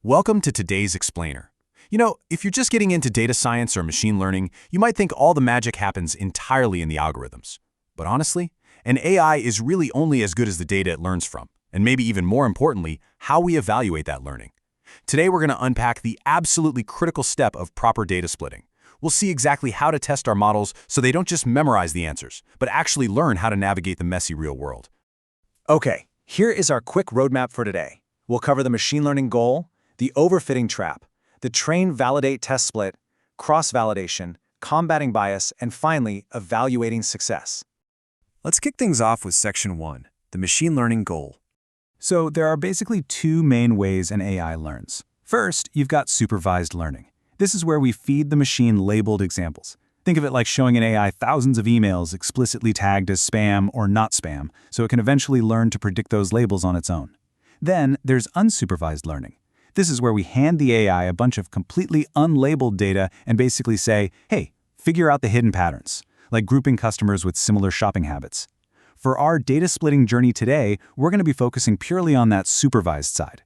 Welcome to today's Explainer. If you're just getting into data science or machine learning, you might think all the magic happens entirely in the algorithms. But honestly, an AI is really only as good as the data it learns from, and maybe even more importantly, how we evaluate that learning. Today we're going to unpack the absolutely critical step of proper data splitting. We'll see exactly how to test our models so they don't just memorize the answers, but actually learn how to navigate the messy real world. Okay, here is our quick roadmap for today. We'll cover the machine learning goal, the overfitting trap, the train-validate-test split, cross-validation, combating bias, and finally, evaluating success. Let's kick things off with Section 1, the machine learning goal. So there are basically two main ways an AI learns. First, you've got supervised learning. This is where we feed the machine labeled examples. Think of it like showing an AI thousands of emails explicitly tagged as spam or not spam, so it can eventually learn to predict those labels on its own. Then there's unsupervised learning. This is where we hand the AI a bunch of completely unlabeled data and basically say, hey, figure out the hidden patterns, like grouping customers with similar shopping habits. For our data splitting journey today, we're going to be focusing purely on that supervised side.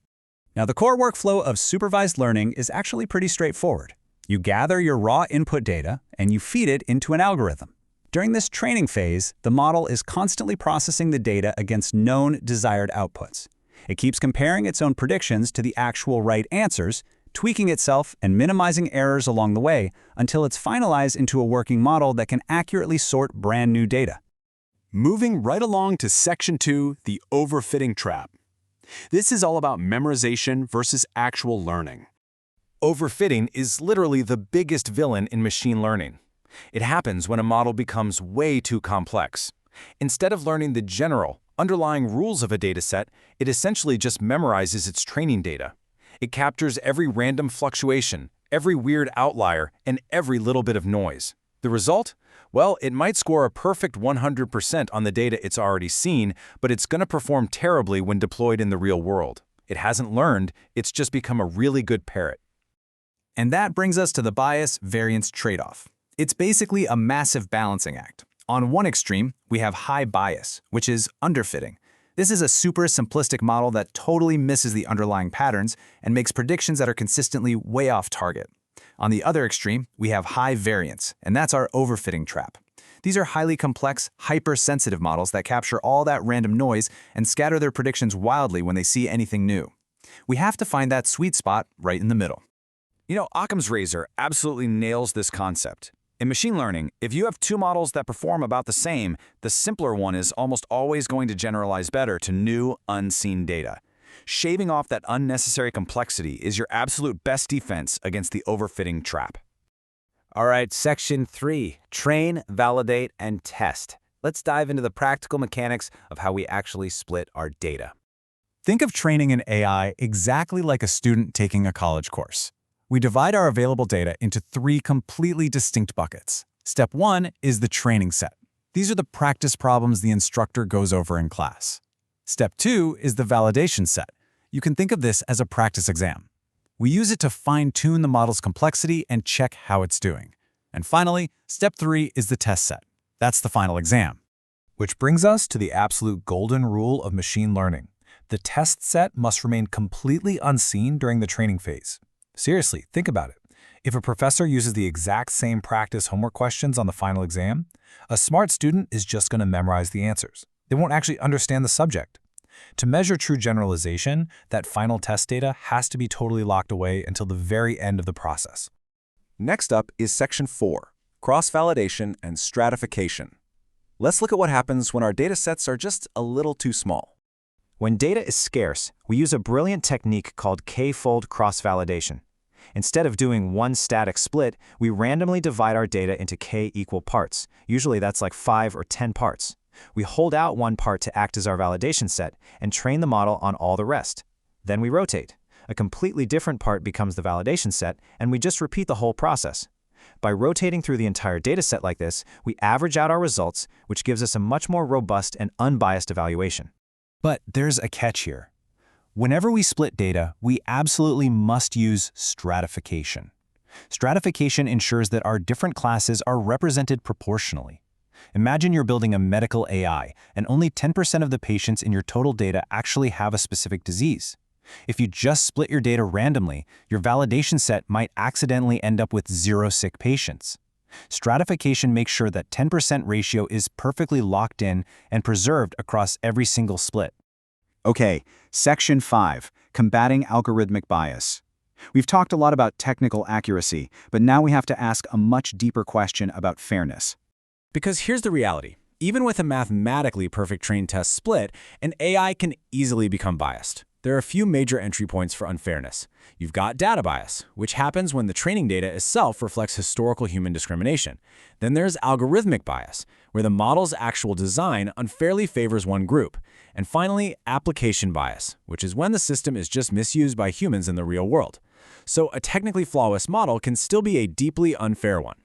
Now, the core workflow of supervised learning is actually pretty straightforward. You gather your raw input data and you feed it into an algorithm. During this training phase, the model is constantly processing the data against known desired outputs. It keeps comparing its own predictions to the actual right answers, tweaking itself and minimizing errors along the way until it's finalized into a working model that can accurately sort brand new data. Moving right along to Section 2, the overfitting trap. This is all about memorization versus actual learning. Overfitting is literally the biggest villain in machine learning. It happens when a model becomes way too complex. Instead of learning the general, underlying rules of a dataset, it essentially just memorizes its training data. It captures every random fluctuation, every weird outlier, and every little bit of noise. The result? Well, it might score a perfect 100% on the data it's already seen, but it's going to perform terribly when deployed in the real world. It hasn't learned, it's just become a really good parrot. And that brings us to the bias-variance trade-off. It's basically a massive balancing act. On one extreme, we have high bias, which is underfitting. This is a super simplistic model that totally misses the underlying patterns and makes predictions that are consistently way off target. On the other extreme, we have high variance, and that's our overfitting trap. These are highly complex, hypersensitive models that capture all that random noise and scatter their predictions wildly when they see anything new. We have to find that sweet spot right in the middle. Occam's razor absolutely nails this concept. In machine learning, if you have two models that perform about the same, the simpler one is almost always going to generalize better to new, unseen data. Shaving off that unnecessary complexity is your absolute best defense against the overfitting trap. All right, Section 3, train, validate, and test. Let's dive into the practical mechanics of how we actually split our data. Think of training an AI exactly like a student taking a college course. We divide our available data into three completely distinct buckets. Step 1 is the training set. These are the practice problems the instructor goes over in class. Step 2 is the validation set. You can think of this as a practice exam. We use it to fine-tune the model's complexity and check how it's doing. And finally, Step 3 is the test set. That's the final exam. Which brings us to the absolute golden rule of machine learning. The test set must remain completely unseen during the training phase. Seriously, think about it. If a professor uses the exact same practice homework questions on the final exam, a smart student is just going to memorize the answers. They won't actually understand the subject. To measure true generalization, that final test data has to be totally locked away until the very end of the process. Next up is Section 4, cross-validation and stratification. Let's look at what happens when our data sets are just a little too small. When data is scarce, we use a brilliant technique called k-fold cross-validation. Instead of doing one static split, we randomly divide our data into k equal parts. Usually that's like 5 or 10 parts. We hold out one part to act as our validation set and train the model on all the rest. Then we rotate. A completely different part becomes the validation set, and we just repeat the whole process. By rotating through the entire dataset like this, we average out our results, which gives us a much more robust and unbiased evaluation. But there's a catch here. Whenever we split data, we absolutely must use stratification. Stratification ensures that our different classes are represented proportionally. Imagine you're building a medical AI, and only 10% of the patients in your total data actually have a specific disease. If you just split your data randomly, your validation set might accidentally end up with 0 sick patients. Stratification makes sure that 10% ratio is perfectly locked in and preserved across every single split. Okay, Section 5, Combating Algorithmic Bias. We've talked a lot about technical accuracy, but now we have to ask a much deeper question about fairness. Because here's the reality. Even with a mathematically perfect train test split, an AI can easily become biased. There are a few major entry points for unfairness. You've got data bias, which happens when the training data itself reflects historical human discrimination. Then there's algorithmic bias, where the model's actual design unfairly favors one group. And finally, application bias, which is when the system is just misused by humans in the real world. So a technically flawless model can still be a deeply unfair one.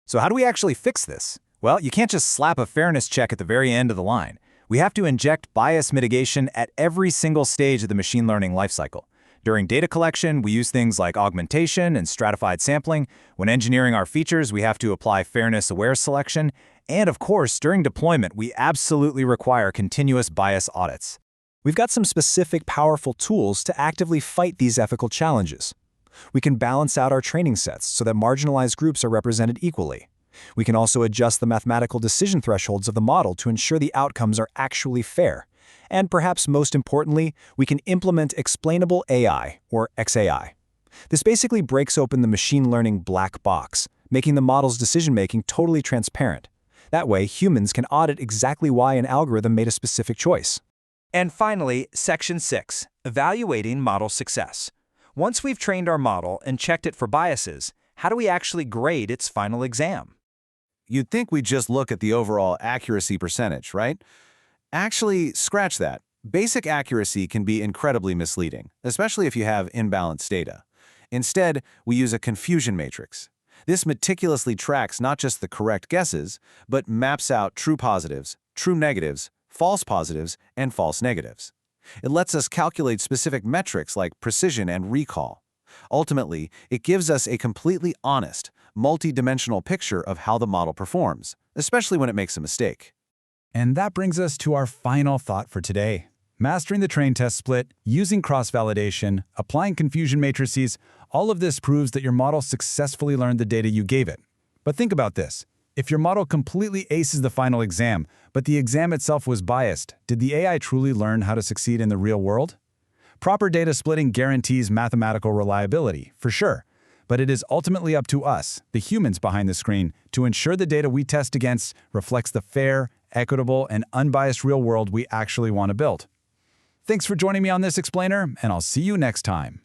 So how do we actually fix this? Well, you can't just slap a fairness check at the very end of the line. We have to inject bias mitigation at every single stage of the machine learning lifecycle. During data collection, we use things like augmentation and stratified sampling. When engineering our features, we have to apply fairness-aware selection. And of course, during deployment, we absolutely require continuous bias audits. We've got some specific, powerful tools to actively fight these ethical challenges. We can balance out our training sets so that marginalized groups are represented equally. We can also adjust the mathematical decision thresholds of the model to ensure the outcomes are actually fair. And perhaps most importantly, we can implement explainable AI, or XAI. This basically breaks open the machine learning black box, making the model's decision-making totally transparent. That way, humans can audit exactly why an algorithm made a specific choice. And finally, Section 6, Evaluating Model Success. Once we've trained our model and checked it for biases, how do we actually grade its final exam? You'd think we'd just look at the overall accuracy percentage, right? Actually, scratch that. Basic accuracy can be incredibly misleading, especially if you have imbalanced data. Instead, we use a confusion matrix. This meticulously tracks not just the correct guesses, but maps out true positives, true negatives, false positives, and false negatives. It lets us calculate specific metrics like precision and recall. Ultimately, it gives us a completely honest, multi-dimensional picture of how the model performs, especially when it makes a mistake. And that brings us to our final thought for today. Mastering the train test split, using cross-validation, applying confusion matrices, all of this proves that your model successfully learned the data you gave it. But think about this. If your model completely aces the final exam, but the exam itself was biased, did the AI truly learn how to succeed in the real world? Proper data splitting guarantees mathematical reliability, for sure. But it is ultimately up to us, the humans behind the screen, to ensure the data we test against reflects the fair, equitable, and unbiased real world we actually want to build. Thanks for joining me on this explainer, and I'll see you next time.